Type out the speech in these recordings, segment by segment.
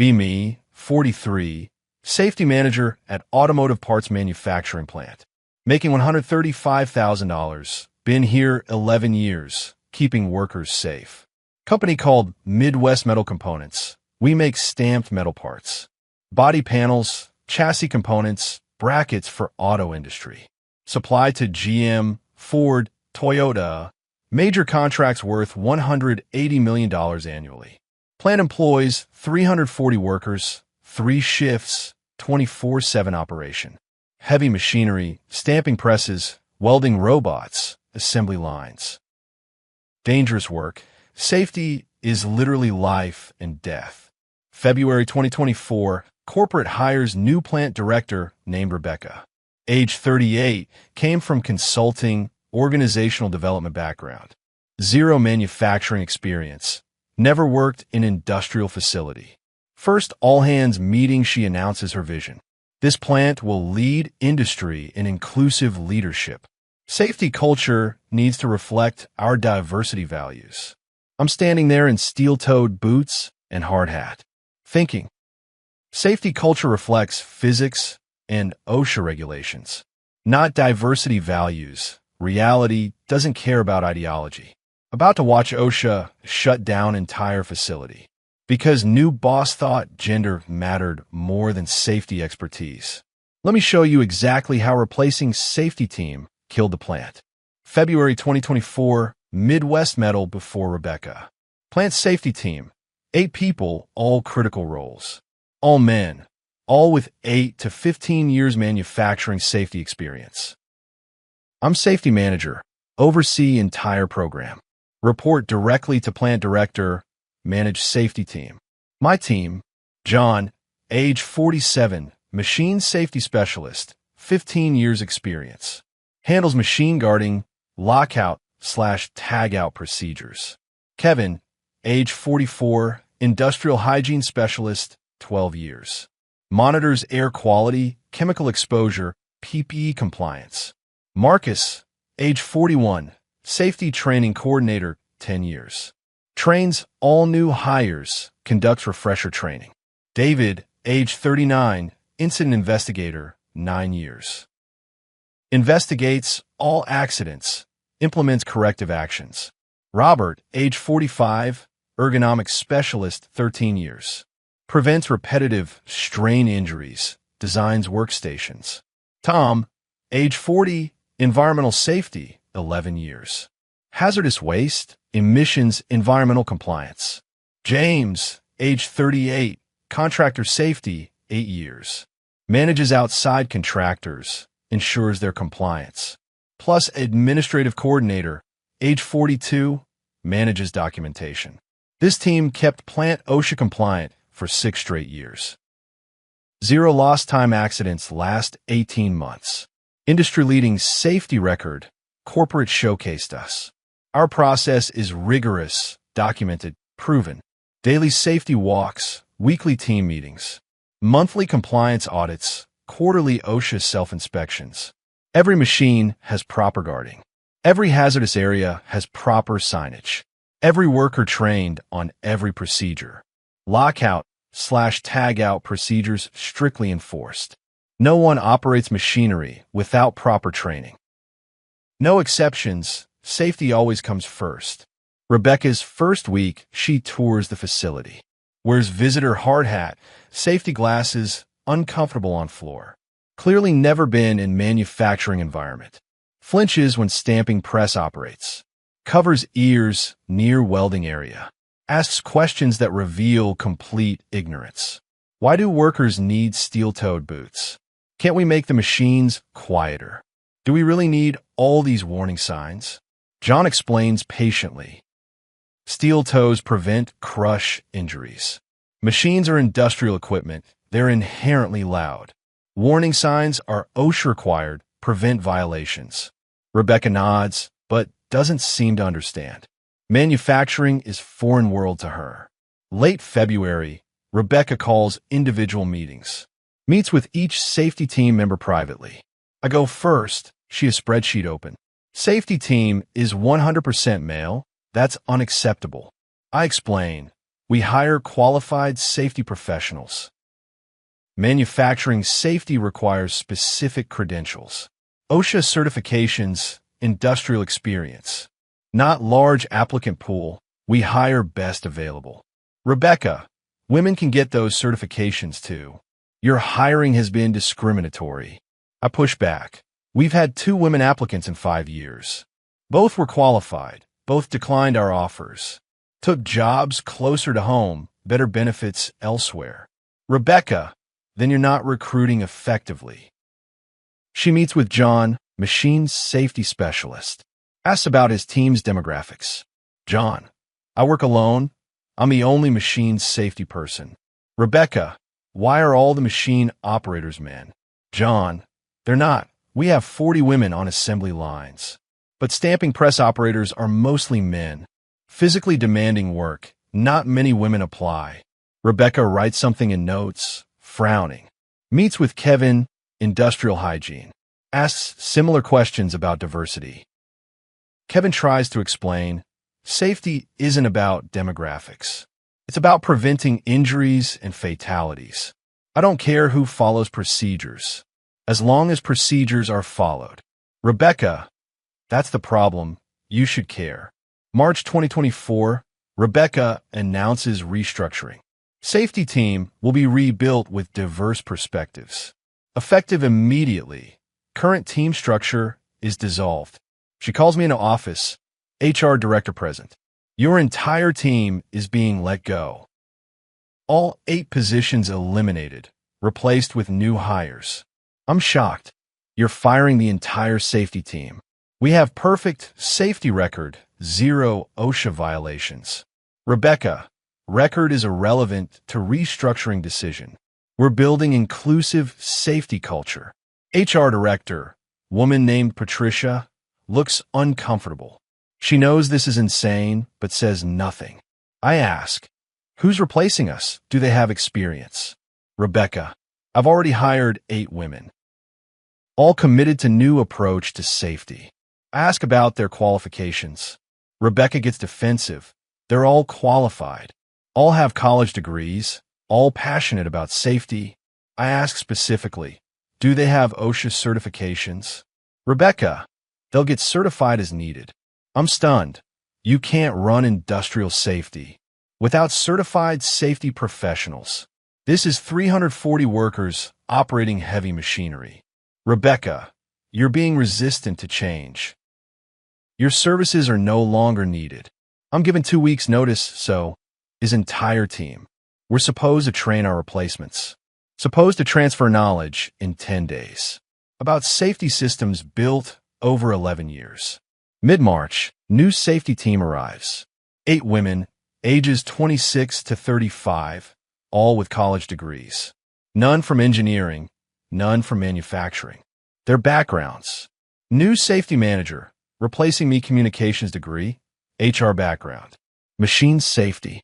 Be me, 43, safety manager at automotive parts manufacturing plant. Making $135,000. Been here 11 years, keeping workers safe. Company called Midwest Metal Components. We make stamped metal parts. Body panels, chassis components, brackets for auto industry. Supply to GM, Ford, Toyota. Major contracts worth $180 million annually. Plant employs 340 workers, 3 shifts, 24/7 operation. Heavy machinery, stamping presses, welding robots, assembly lines. Dangerous work. Safety is literally life and death. February 2024, corporate hires new plant director named Rebecca. Age 38, came from consulting, organizational development background. 0 manufacturing experience. Never worked in industrial facility. First all-hands meeting, she announces her vision. This plant will lead industry in inclusive leadership. Safety culture needs to reflect our diversity values. I'm standing there in steel-toed boots and hard hat, thinking, safety culture reflects physics and OSHA regulations, not diversity values. Reality doesn't care about ideology. About to watch OSHA shut down entire facility because new boss thought gender mattered more than safety expertise. Let me show you exactly how replacing safety team killed the plant. February 2024, Midwest Metal before Rebecca. Plant safety team, 8 people, all critical roles. All men, all with 8 to 15 years manufacturing safety experience. I'm safety manager, oversee entire program. Report directly to plant director, manage safety team. My team, John, age 47, machine safety specialist, 15 years experience. Handles machine guarding, lockout/tagout procedures. Kevin, age 44, industrial hygiene specialist, 12 years. Monitors air quality, chemical exposure, PPE compliance. Marcus, age 41, safety training coordinator, 10 years. Trains all new hires, conducts refresher training. David, age 39, incident investigator, 9 years. Investigates all accidents, implements corrective actions. Robert, age 45, ergonomics specialist, 13 years. Prevents repetitive strain injuries, designs workstations. Tom, age 40, environmental safety, 11 years. Hazardous waste, emissions, environmental compliance. James, age 38, contractor safety, 8 years. Manages outside contractors, ensures their compliance. Plus administrative coordinator, age 42, manages documentation. This team kept plant OSHA compliant for 6 straight years. 0 lost time accidents last 18 months. Industry-leading safety record, corporate showcased us. Our process is rigorous, documented, proven. Daily safety walks, weekly team meetings, monthly compliance audits, quarterly OSHA self-inspections. Every machine has proper guarding. Every hazardous area has proper signage. Every worker trained on every procedure. Lockout/tagout procedures strictly enforced. No one operates machinery without proper training. No exceptions, safety always comes first. Rebecca's first week, she tours the facility. Wears visitor hard hat, safety glasses, uncomfortable on floor. Clearly never been in manufacturing environment. Flinches when stamping press operates. Covers ears near welding area. Asks questions that reveal complete ignorance. Why do workers need steel-toed boots? Can't we make the machines quieter? Do we really need all these warning signs? John explains patiently. Steel toes prevent crush injuries. Machines are industrial equipment. They're inherently loud. Warning signs are OSHA required, prevent violations. Rebecca nods, but doesn't seem to understand. Manufacturing is foreign world to her. Late February, Rebecca calls individual meetings. Meets with each safety team member privately. I go first. She has spreadsheet open. Safety team is 100% male. That's unacceptable. I explain. We hire qualified safety professionals. Manufacturing safety requires specific credentials. OSHA certifications, industrial experience. Not large applicant pool. We hire best available. Rebecca, women can get those certifications too. Your hiring has been discriminatory. I push back. We've had 2 women applicants in 5 years. Both were qualified. Both declined our offers. Took jobs closer to home, better benefits elsewhere. Rebecca, then you're not recruiting effectively. She meets with John, machine safety specialist. Asks about his team's demographics. John, I work alone. I'm the only machine safety person. Rebecca, why are all the machine operators men? John, they're not. We have 40 women on assembly lines. But stamping press operators are mostly men. Physically demanding work. Not many women apply. Rebecca writes something in notes, frowning. Meets with Kevin, industrial hygiene. Asks similar questions about diversity. Kevin tries to explain, safety isn't about demographics. It's about preventing injuries and fatalities. I don't care who follows procedures, as long as procedures are followed. Rebecca, that's the problem. You should care. March 2024, Rebecca announces restructuring. Safety team will be rebuilt with diverse perspectives. Effective immediately. Current team structure is dissolved. She calls me into office. HR director present. Your entire team is being let go. All 8 positions eliminated, replaced with new hires. I'm shocked. You're firing the entire safety team. We have perfect safety record, 0 OSHA violations. Rebecca, record is irrelevant to restructuring decision. We're building inclusive safety culture. HR director, woman named Patricia, looks uncomfortable. She knows this is insane, but says nothing. I ask, who's replacing us? Do they have experience? Rebecca, I've already hired 8 women. All committed to new approach to safety. I ask about their qualifications. Rebecca gets defensive. They're all qualified. All have college degrees. All passionate about safety. I ask specifically, do they have OSHA certifications? Rebecca, they'll get certified as needed. I'm stunned. You can't run industrial safety without certified safety professionals. This is 340 workers operating heavy machinery. Rebecca, you're being resistant to change. Your services are no longer needed. I'm given 2 weeks notice, so is entire team. We're supposed to train our replacements. Supposed to transfer knowledge in 10 days. About safety systems built over 11 years. Mid-March, new safety team arrives. 8 women, ages 26 to 35, all with college degrees. None from engineering, none from manufacturing. Their backgrounds. New safety manager, replacing me communications degree, HR background. Machine safety.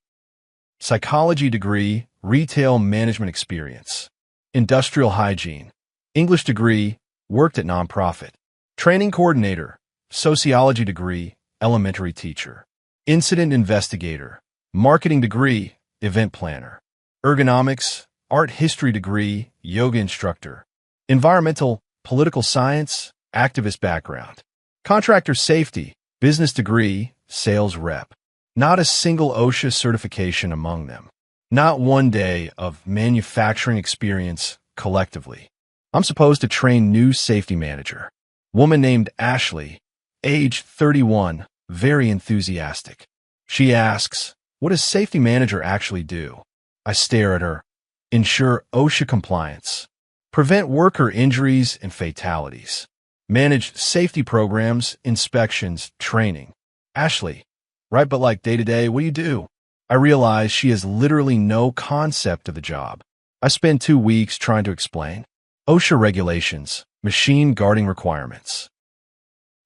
Psychology degree, retail management experience. Industrial hygiene. English degree, worked at nonprofit. Training coordinator, sociology degree, elementary teacher. Incident investigator, marketing degree, event planner. Ergonomics, art history degree, yoga instructor. Environmental, political science, activist background. Contractor safety, business degree, sales rep. Not a single OSHA certification among them. Not 1 day of manufacturing experience collectively. I'm supposed to train new safety manager. Woman named Ashley, age 31, very enthusiastic. She asks, what does safety manager actually do? I stare at her. Ensure OSHA compliance. Prevent worker injuries and fatalities. Manage safety programs, inspections, training. Ashley, right, but like day-to-day, what do you do? I realize she has literally no concept of the job. I spend 2 weeks trying to explain. OSHA regulations, machine guarding requirements.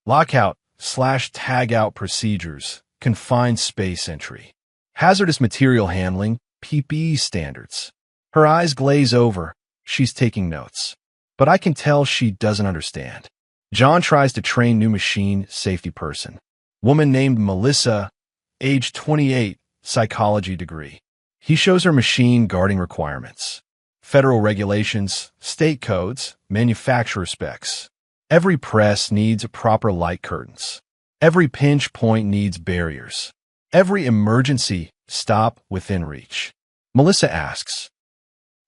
Lockout/tagout procedures, confined space entry. Hazardous material handling, PPE standards. Her eyes glaze over. She's taking notes. But I can tell she doesn't understand. John tries to train new machine safety person. Woman named Melissa, age 28, psychology degree. He shows her machine guarding requirements. Federal regulations, state codes, manufacturer specs. Every press needs proper light curtains. Every pinch point needs barriers. Every emergency stop within reach. Melissa asks,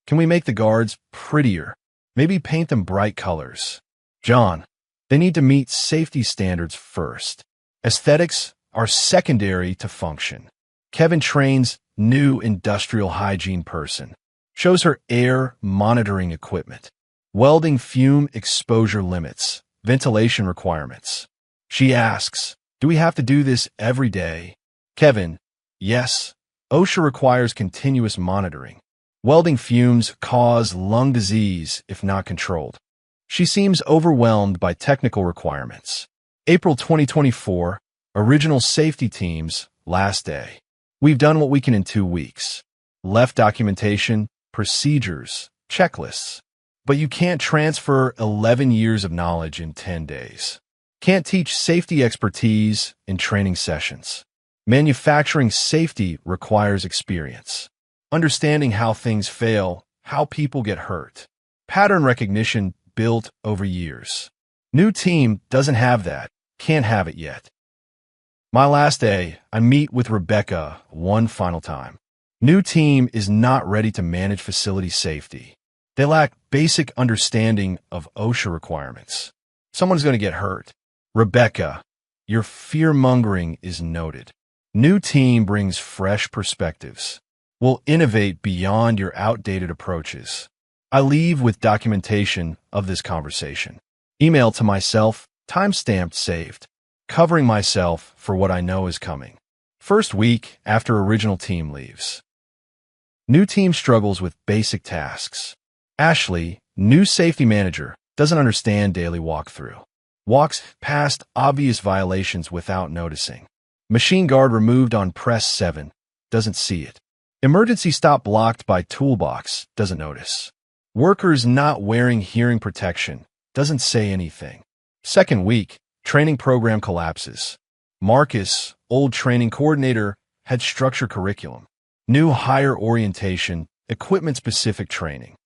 "Can we make the guards prettier? Maybe paint them bright colors?" John, "They need to meet safety standards first. Aesthetics are secondary to function." Kevin trains new industrial hygiene person. Shows her air monitoring equipment. Welding fume exposure limits. Ventilation requirements. She asks, "Do we have to do this every day?" Kevin, "Yes. OSHA requires continuous monitoring. Welding fumes cause lung disease if not controlled." She seems overwhelmed by technical requirements. April 2024, Original Safety Teams, last day. "We've done what we can in 2 weeks. Left documentation, procedures, checklists. But you can't transfer 11 years of knowledge in 10 days. Can't teach safety expertise in training sessions. Manufacturing safety requires experience. Understanding how things fail, how people get hurt. Pattern recognition built over years. New team doesn't have that, can't have it yet." My last day, I meet with Rebecca one final time. New team is not ready to manage facility safety. They lack basic understanding of OSHA requirements. Someone's going to get hurt. Rebecca, your fear-mongering is noted. New team brings fresh perspectives. We'll innovate beyond your outdated approaches. I leave with documentation of this conversation. Email to myself, timestamped saved. Covering myself for what I know is coming. First week after original team leaves. New team struggles with basic tasks. Ashley, new safety manager, doesn't understand daily walkthrough. Walks past obvious violations without noticing. Machine guard removed on press 7, doesn't see it. Emergency stop blocked by toolbox, doesn't notice. Workers not wearing hearing protection, doesn't say anything. Second week, training program collapses. Marcus, old training coordinator, had structured curriculum. New hire orientation, equipment-specific training.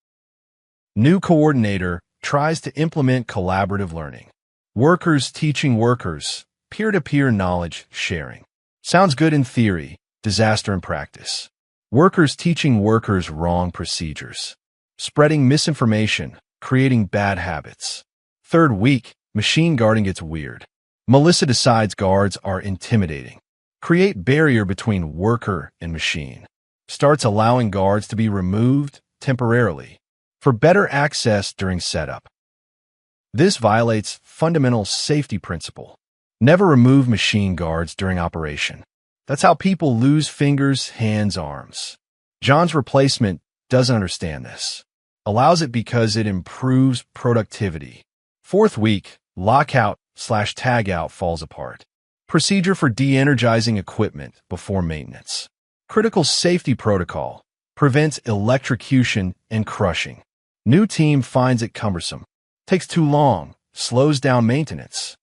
New coordinator tries to implement collaborative learning. Workers teaching workers, peer-to-peer knowledge sharing. Sounds good in theory, disaster in practice. Workers teaching workers wrong procedures. Spreading misinformation, creating bad habits. Third week, machine guarding gets weird. Melissa decides guards are intimidating. Create barrier between worker and machine. Starts allowing guards to be removed temporarily for better access during setup. This violates fundamental safety principle. Never remove machine guards during operation. That's how people lose fingers, hands, arms. John's replacement doesn't understand this. Allows it because it improves productivity. Fourth week, lockout/tagout falls apart. Procedure for de-energizing equipment before maintenance. Critical safety protocol. Prevents electrocution and crushing. New team finds it cumbersome. Takes too long. Slows down maintenance.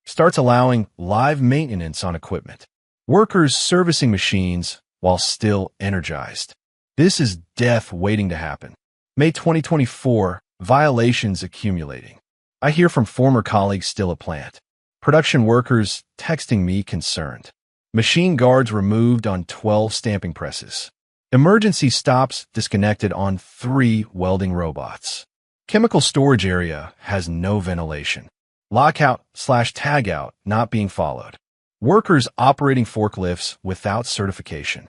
Starts allowing live maintenance on equipment. Workers servicing machines while still energized. This is death waiting to happen. May 2024, violations accumulating. I hear from former colleagues still at plant. Production workers texting me concerned. Machine guards removed on 12 stamping presses. Emergency stops disconnected on 3 welding robots. Chemical storage area has no ventilation. Lockout/tagout not being followed. Workers operating forklifts without certification.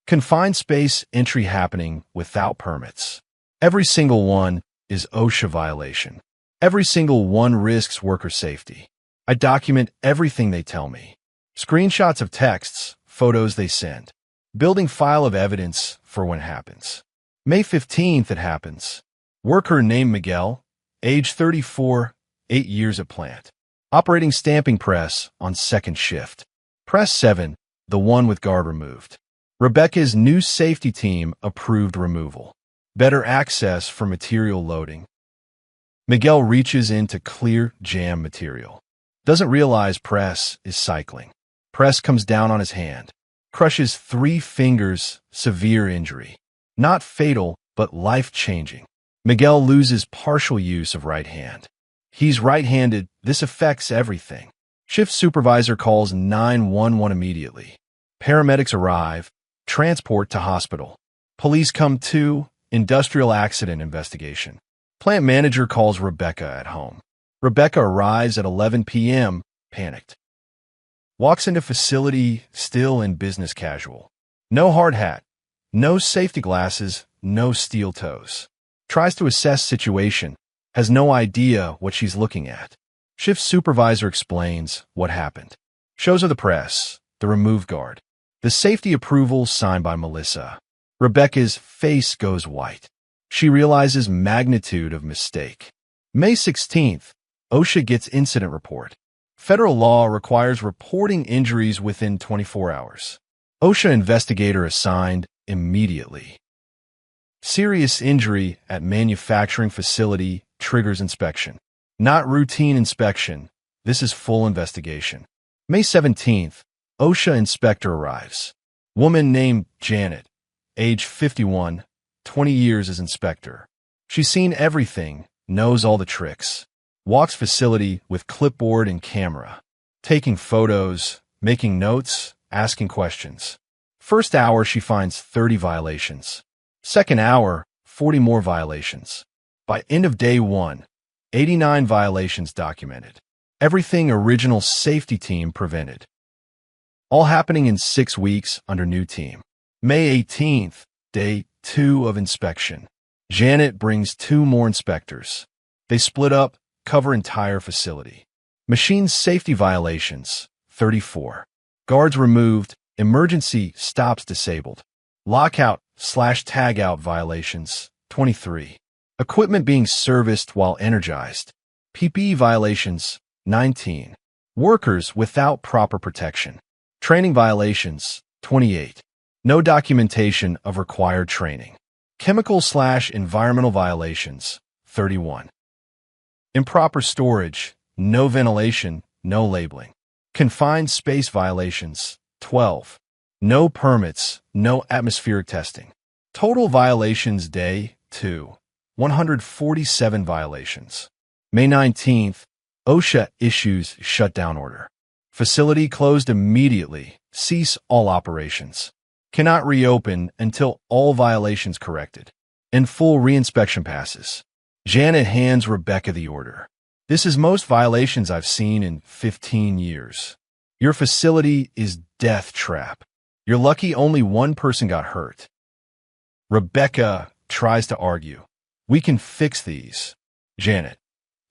Confined space entry happening without permits. Every single one is OSHA violation. Every single one risks worker safety. I document everything they tell me. Screenshots of texts, photos they send. Building file of evidence for when it happens. May 15th it happens. Worker named Miguel, age 34, 8 years at plant. Operating stamping press on second shift. Press 7, the one with guard removed. Rebecca's new safety team approved removal. Better access for material loading. Miguel reaches into clear jam material. Doesn't realize press is cycling. Press comes down on his hand. Crushes 3 fingers, severe injury. Not fatal, but life-changing. Miguel loses partial use of right hand. He's right-handed. This affects everything. Shift supervisor calls 911 immediately. Paramedics arrive. Transport to hospital. Police come too. Industrial accident investigation. Plant manager calls Rebecca at home. Rebecca arrives at 11 p.m., panicked. Walks into facility, still in business casual. No hard hat. No safety glasses. No steel toes. Tries to assess situation. Has no idea what she's looking at. Shift supervisor explains what happened. Shows her the press, the remove guard. The safety approval signed by Melissa. Rebecca's face goes white. She realizes magnitude of mistake. May 16th, OSHA gets incident report. Federal law requires reporting injuries within 24 hours. OSHA investigator assigned immediately. Serious injury at manufacturing facility triggers inspection. Not routine inspection. This is full investigation. May 17th, OSHA inspector arrives. Woman named Janet, age 51, 20 years as inspector. She's seen everything, knows all the tricks. Walks facility with clipboard and camera. Taking photos, making notes, asking questions. First hour she finds 30 violations. Second hour, 40 more violations. By end of day 1, 89 violations documented. Everything original safety team prevented. All happening in 6 weeks under new team. May 18th, day 2 of inspection. Janet brings 2 more inspectors. They split up, cover entire facility. Machine safety violations, 34. Guards removed, emergency stops disabled. Lockout/tagout violations, 23. Equipment being serviced while energized. PPE violations, 19. Workers without proper protection. Training violations, 28. No documentation of required training. Chemical/environmental violations, 31. Improper storage, no ventilation, no labeling. Confined space violations, 12. No permits, no atmospheric testing. Total violations day 2, 147 violations. May 19th, OSHA issues shutdown order. Facility closed immediately, cease all operations. Cannot reopen until all violations corrected. And full reinspection passes. Janet hands Rebecca the order. This is most violations I've seen in 15 years. Your facility is death trap. You're lucky only one person got hurt. Rebecca tries to argue. We can fix these. Janet,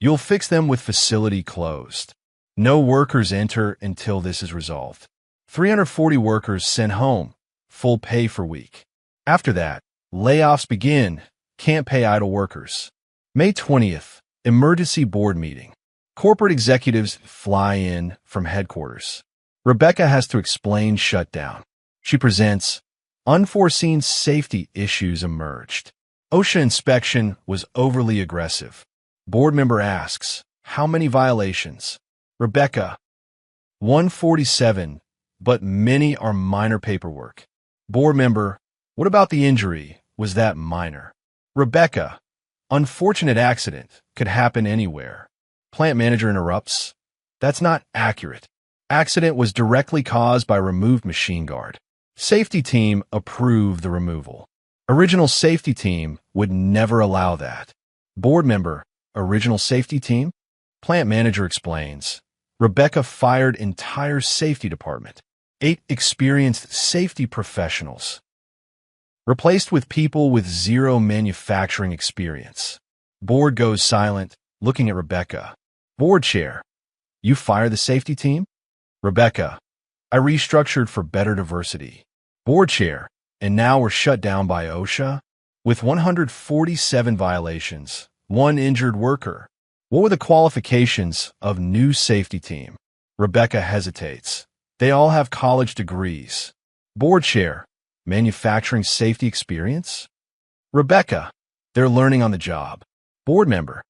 you'll fix them with facility closed. No workers enter until this is resolved. 340 workers sent home. Full pay for week. After that, layoffs begin. Can't pay idle workers. May 20th, emergency board meeting. Corporate executives fly in from headquarters. Rebecca has to explain shutdown. She presents, unforeseen safety issues emerged. OSHA inspection was overly aggressive. Board member asks, how many violations? Rebecca, 147, but many are minor paperwork. Board member, what about the injury? Was that minor? Rebecca, unfortunate accident, could happen anywhere. Plant manager interrupts. That's not accurate. Accident was directly caused by removed machine guard. Safety team approved the removal. Original safety team would never allow that. Board member, original safety team? Plant manager explains. Rebecca fired entire safety department. 8 experienced safety professionals. Replaced with people with 0 manufacturing experience. Board goes silent, looking at Rebecca. Board chair, you fire the safety team? Rebecca, I restructured for better diversity. Board chair, and now we're shut down by OSHA? With 147 violations, 1 injured worker. What were the qualifications of new safety team? Rebecca hesitates. They all have college degrees. Board chair, manufacturing safety experience? Rebecca, they're learning on the job. Board member,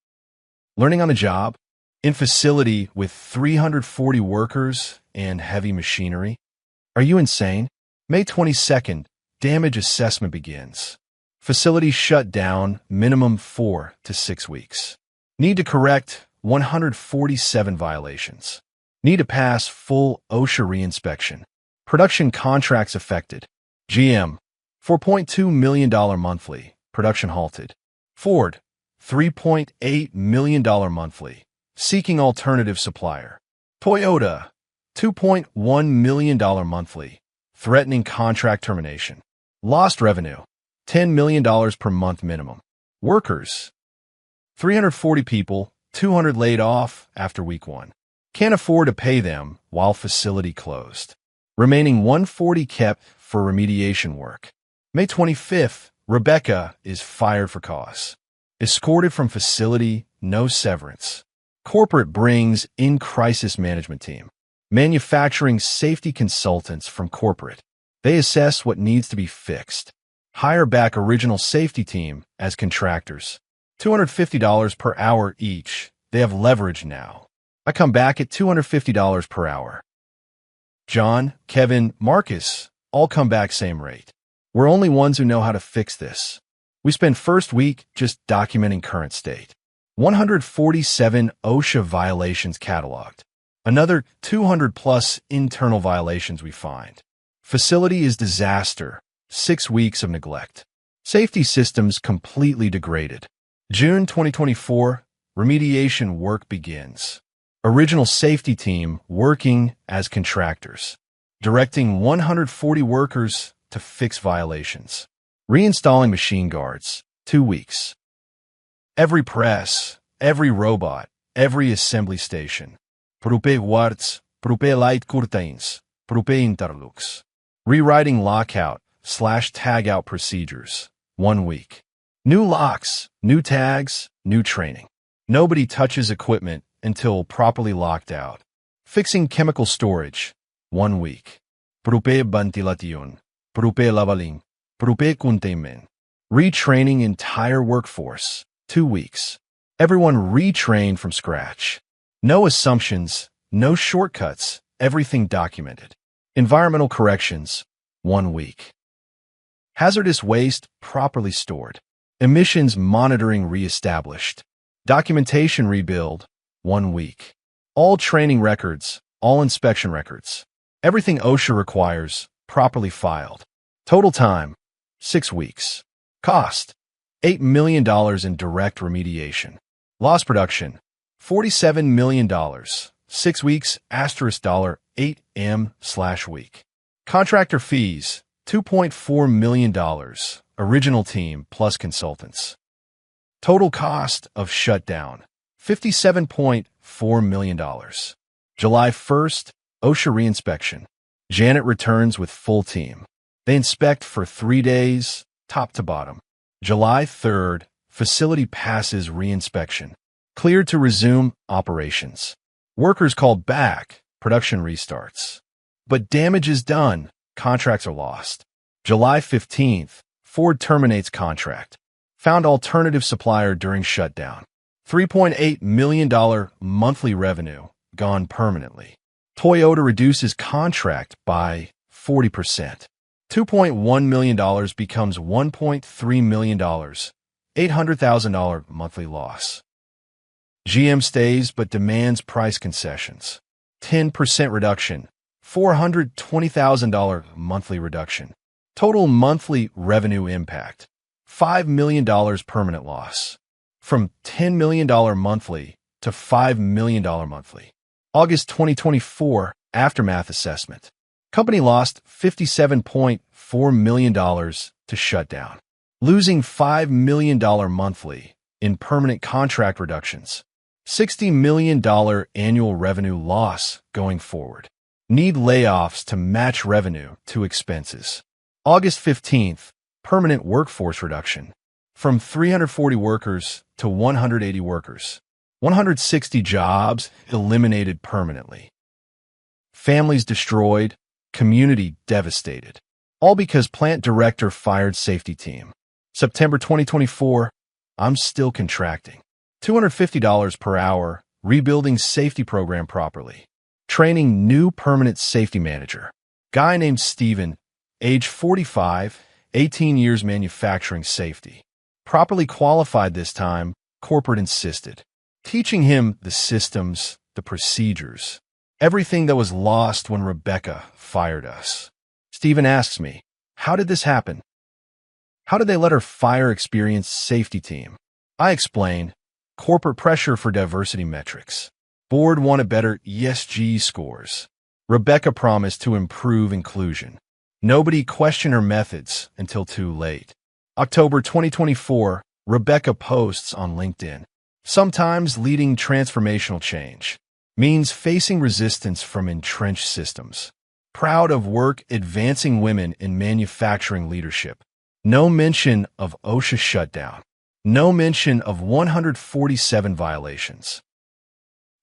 learning on the job? In facility with 340 workers and heavy machinery? Are you insane? May 22nd, damage assessment begins. Facility shut down, minimum 4 to 6 weeks. Need to correct 147 violations. Need to pass full OSHA reinspection. Production contracts affected. GM, $4.2 million monthly, production halted. Ford, $3.8 million monthly, seeking alternative supplier. Toyota, $2.1 million monthly, threatening contract termination. Lost revenue, $10 million per month minimum. Workers, 340 people, 200 laid off after week 1. Can't afford to pay them while facility closed. Remaining 140 kept for remediation work. May 25th, Rebecca is fired for cause. Escorted from facility, no severance. Corporate brings in crisis management team. Manufacturing safety consultants from corporate. They assess what needs to be fixed. Hire back original safety team as contractors. $250 per hour each. They have leverage now. I come back at $250 per hour. John, Kevin, Marcus, all come back same rate. We're only ones who know how to fix this. We spend first week just documenting current state. 147 OSHA violations cataloged. Another 200 plus internal violations we find. Facility is disaster. 6 weeks of neglect. Safety systems completely degraded. June 2024, remediation work begins. Original safety team working as contractors. Directing 140 workers to fix violations. Reinstalling machine guards. 2 weeks. Every press, every robot, every assembly station. Prupe guards, prupe light curtains, prupe interlocks. Rewriting lockout/tagout procedures. 1 week. New locks, new tags, new training. Nobody touches equipment until properly locked out. Fixing chemical storage. 1 week. Prupe ventilation, prupe lavaling, prupe containment. Retraining entire workforce. 2 weeks. Everyone retrained from scratch. No assumptions, no shortcuts, everything documented. Environmental corrections. 1 week. Hazardous waste properly stored. Emissions monitoring reestablished. Documentation rebuild. 1 week. All training records, all inspection records. Everything OSHA requires, properly filed. Total time, 6 weeks. Cost, $8 million in direct remediation. Lost production, $47 million. 6 weeks, $8M/week. Contractor fees, $2.4 million. Original team plus consultants. Total cost of shutdown, $57.4 million. July 1st, OSHA reinspection. Janet returns with full team. They inspect for 3 days, top to bottom. July 3rd, facility passes reinspection. Cleared to resume operations. Workers called back, production restarts. But damage is done, contracts are lost. July 15th, Ford terminates contract. Found alternative supplier during shutdown. $3.8 million monthly revenue, gone permanently. Toyota reduces contract by 40%. $2.1 million becomes $1.3 million, $800,000 monthly loss. GM stays but demands price concessions. 10% reduction, $420,000 monthly reduction. Total monthly revenue impact, $5 million permanent loss. From $10 million monthly to $5 million monthly. August 2024, aftermath assessment. Company lost $57.4 million to shutdown. Losing $5 million monthly in permanent contract reductions. $60 million annual revenue loss going forward. Need layoffs to match revenue to expenses. August 15th, permanent workforce reduction. From 340 workers to 180 workers. 160 jobs eliminated permanently. Families destroyed, community devastated. All because plant director fired safety team. September 2024, I'm still contracting. $250 per hour, rebuilding safety program properly. Training new permanent safety manager. Guy named Steven, age 45, 18 years manufacturing safety. Properly qualified this time, corporate insisted. Teaching him the systems, the procedures, everything that was lost when Rebecca fired us. Stephen asks me, how did this happen? How did they let her fire experienced safety team? I explain, corporate pressure for diversity metrics. Board wanted better ESG scores. Rebecca promised to improve inclusion. Nobody questioned her methods until too late. October 2024, Rebecca posts on LinkedIn. Sometimes leading transformational change means facing resistance from entrenched systems. Proud of work advancing women in manufacturing leadership. No mention of OSHA shutdown. No mention of 147 violations.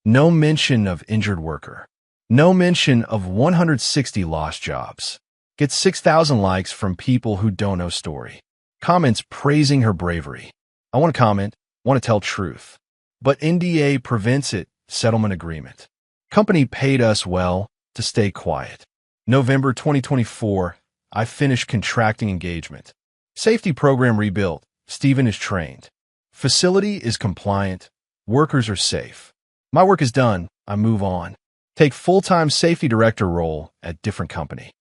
No mention of injured worker. No mention of 160 lost jobs. Gets 6,000 likes from people who don't know story. Comments praising her bravery. I want to comment, want to tell truth. But NDA prevents it, settlement agreement. Company paid us well to stay quiet. November 2024, I finished contracting engagement. Safety program rebuilt. Stephen is trained. Facility is compliant. Workers are safe. My work is done. I move on. Take full-time safety director role at different company.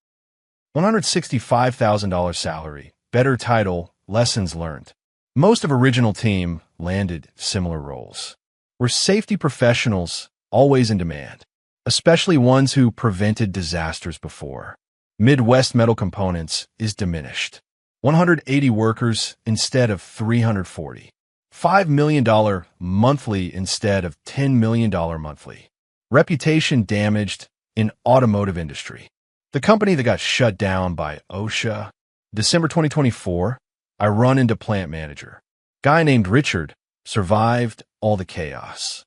$165,000 salary, better title, lessons learned. Most of original team landed similar roles. We're safety professionals, always in demand, especially ones who prevented disasters before. Midwest Metal Components is diminished. 180 workers instead of 340. $5 million monthly instead of $10 million monthly. Reputation damaged in automotive industry. The company that got shut down by OSHA. December 2024, I run into plant manager. Guy named Richard survived all the chaos.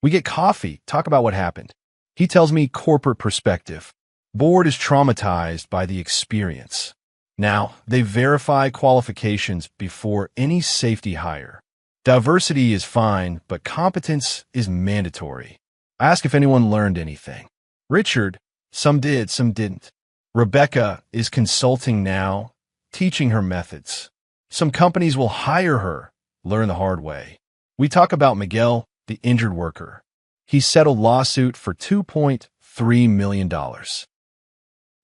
We get coffee, talk about what happened. He tells me corporate perspective. Board is traumatized by the experience. Now, they verify qualifications before any safety hire. Diversity is fine, but competence is mandatory. I ask if anyone learned anything. Richard, some did, some didn't. Rebecca is consulting now, teaching her methods. Some companies will hire her, learn the hard way. We talk about Miguel, the injured worker. He settled lawsuit for $2.3 million.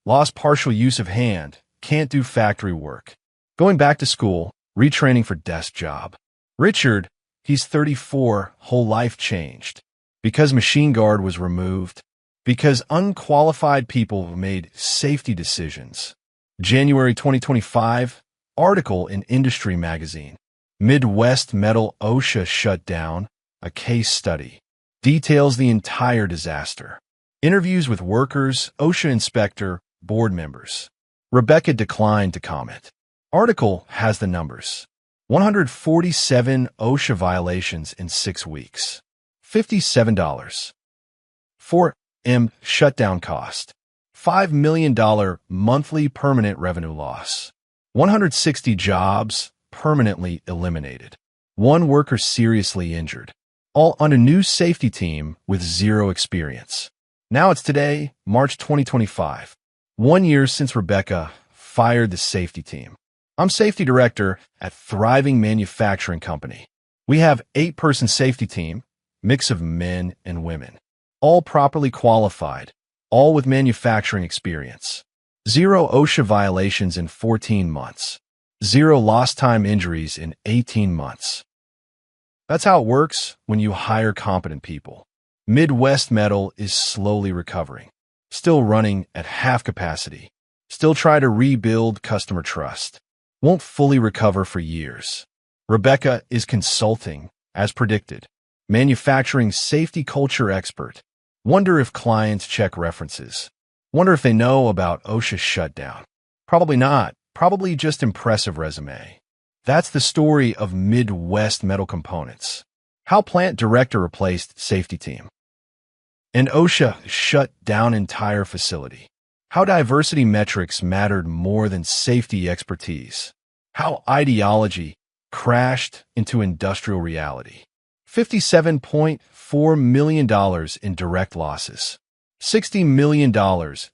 Lost partial use of hand, can't do factory work. Going back to school, retraining for desk job. Richard, he's 34, whole life changed. Because machine guard was removed. Because unqualified people made safety decisions. January 2025, article in Industry Magazine. Midwest Metal OSHA shut down, a case study. Details the entire disaster. Interviews with workers, OSHA inspector, board members. Rebecca declined to comment. Article has the numbers. 147 OSHA violations in 6 weeks. $57. 4M shutdown cost. $5 million monthly permanent revenue loss. 160 jobs permanently eliminated. 1 worker seriously injured. All on a new safety team with 0 experience. Now it's today, March 2025. 1 year since Rebecca fired the safety team. I'm safety director at thriving manufacturing company. We have 8-person safety team, mix of men and women. All properly qualified, all with manufacturing experience. 0 OSHA violations in 14 months. 0 lost time injuries in 18 months. That's how it works when you hire competent people. Midwest Metal is slowly recovering. Still running at half capacity. Still try to rebuild customer trust. Won't fully recover for years. Rebecca is consulting, as predicted. Manufacturing safety culture expert. Wonder if clients check references. Wonder if they know about OSHA shutdown. Probably not. Probably just impressive resume. That's the story of Midwest Metal Components. How plant director replaced safety team. And OSHA shut down entire facility. How diversity metrics mattered more than safety expertise. How ideology crashed into industrial reality. $57.4 million in direct losses. $60 million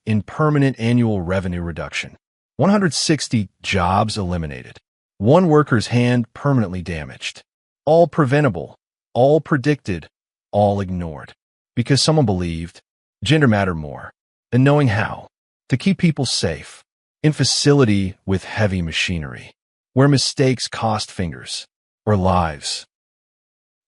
in permanent annual revenue reduction. 160 jobs eliminated. One worker's hand permanently damaged. All preventable, all predicted, all ignored. Because someone believed gender mattered more than knowing how to keep people safe in facility with heavy machinery, where mistakes cost fingers or lives.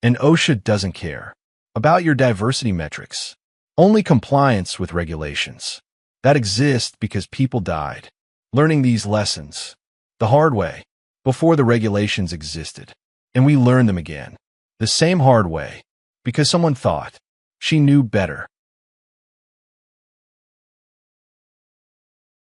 And OSHA doesn't care about your diversity metrics, only compliance with regulations that exist because people died learning these lessons the hard way before the regulations existed. And we learned them again, the same hard way, because someone thought she knew better.